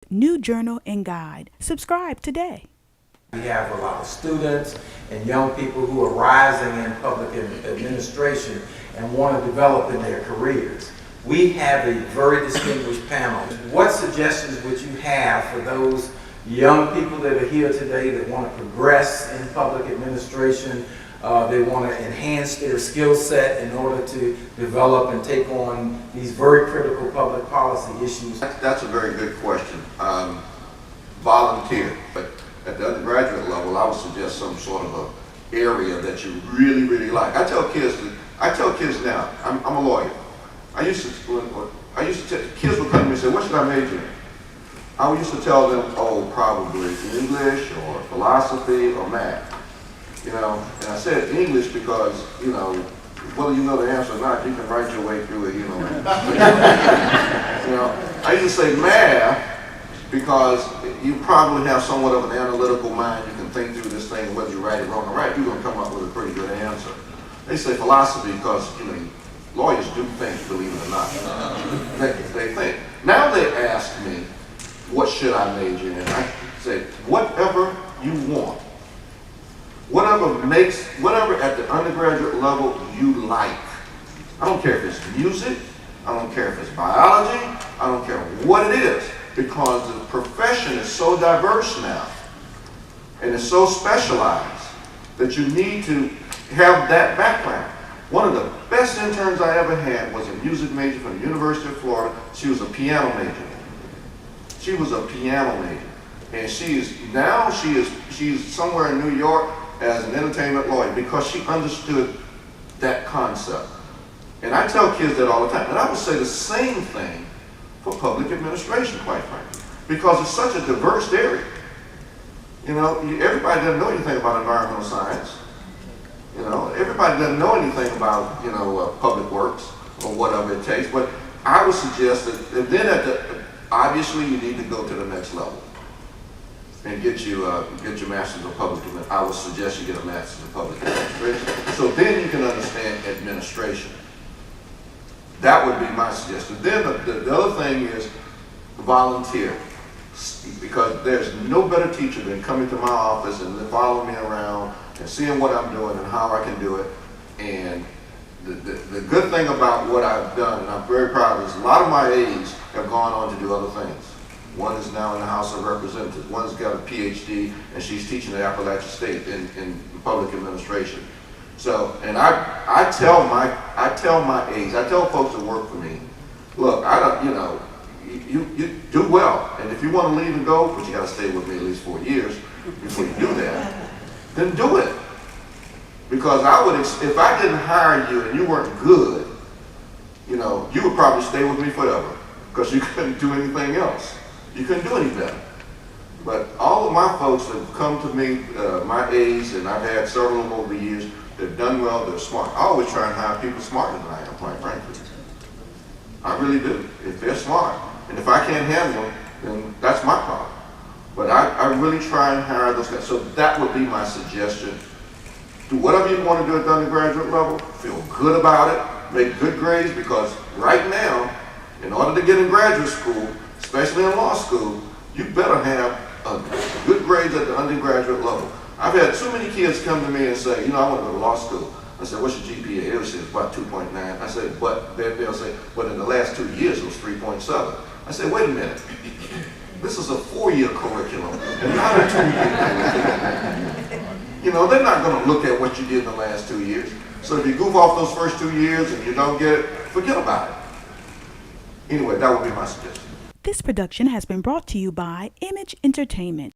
New Journal and Guide. Subscribe today. We have a lot of students and young people who are rising in public administration and want to develop in their careers. We have a very distinguished panel. What suggestions would you have for those young people that are here today that want to progress in public administration? They want to enhance their skill set in order to develop and take on these very critical public policy issues. That's a very good question. Volunteer, but at the undergraduate level, I would suggest some sort of a area that you really, really like. I tell kids now, I'm a lawyer. I used to kids would come to me and say, what should I major in? I used to tell them, oh, probably English or philosophy or math. You know, and I said English because, you know, whether you know the answer or not, you can write your way through it, you know. You know, I used to say math because you probably have somewhat of an analytical mind. You can think through this thing, whether you write it wrong or right, you're going to come up with a pretty good answer. They say philosophy because, you know, lawyers do think, believe it or not. They think. Now they ask me, what should I major in? I say, whatever you want. Whatever at the undergraduate level you like. I don't care if it's music, I don't care if it's biology, I don't care what it is, because the profession is so diverse now, and it's so specialized that you need to have that background. One of the best interns I ever had was a music major from the University of Florida. She was a piano major. She was a piano major. And she's somewhere in New York as an entertainment lawyer because she understood that concept. And I tell kids that all the time. And I would say the same thing for public administration, quite frankly, because it's such a diverse area. You know, everybody doesn't know anything about environmental science. You know, everybody doesn't know anything about, you know, public works or whatever it takes. But I would suggest that, and then obviously you need to go to the next level and get your master's of public administration. I would suggest you get a master's of public administration. So then you can understand administration. That would be my suggestion. Then the other thing is volunteer. Because there's no better teacher than coming to my office and following me around and seeing what I'm doing and how I can do it. And the good thing about what I've done, and I'm very proud of this, a lot of my aides have gone on to do other things. One is now in the House of Representatives. One's got a PhD, and she's teaching at Appalachian State in public administration. So, and I tell my aides, I tell folks that work for me, look, you do well, and if you want to leave and go, but you got to stay with me at least 4 years before you do that, then do it. Because if I didn't hire you and you weren't good, you know, you would probably stay with me forever because you couldn't do anything else. You couldn't do any better. But all of my folks that have come to me, my aides, and I've had several of them over the years, they've done well, they're smart. I always try and hire people smarter than I am, quite frankly. I really do, if they're smart. And if I can't handle them, then that's my problem. But I really try and hire those guys. So that would be my suggestion. Do whatever you want to do at the undergraduate level, feel good about it, make good grades, because right now, in order to get in graduate school, especially in law school, you better have good grades at the undergraduate level. I've had too many kids come to me and say, you know, I want to go to law school. I said, what's your GPA? They'll say it's about 2.9. I said, but they'll say, but in the last 2 years it was 3.7. I said, wait a minute. This is a 4-year curriculum and not a 2-year. You know, they're not going to look at what you did in the last 2 years. So if you goof off those first 2 years and you don't get it, forget about it. Anyway, that would be my suggestion. This production has been brought to you by Image Entertainment.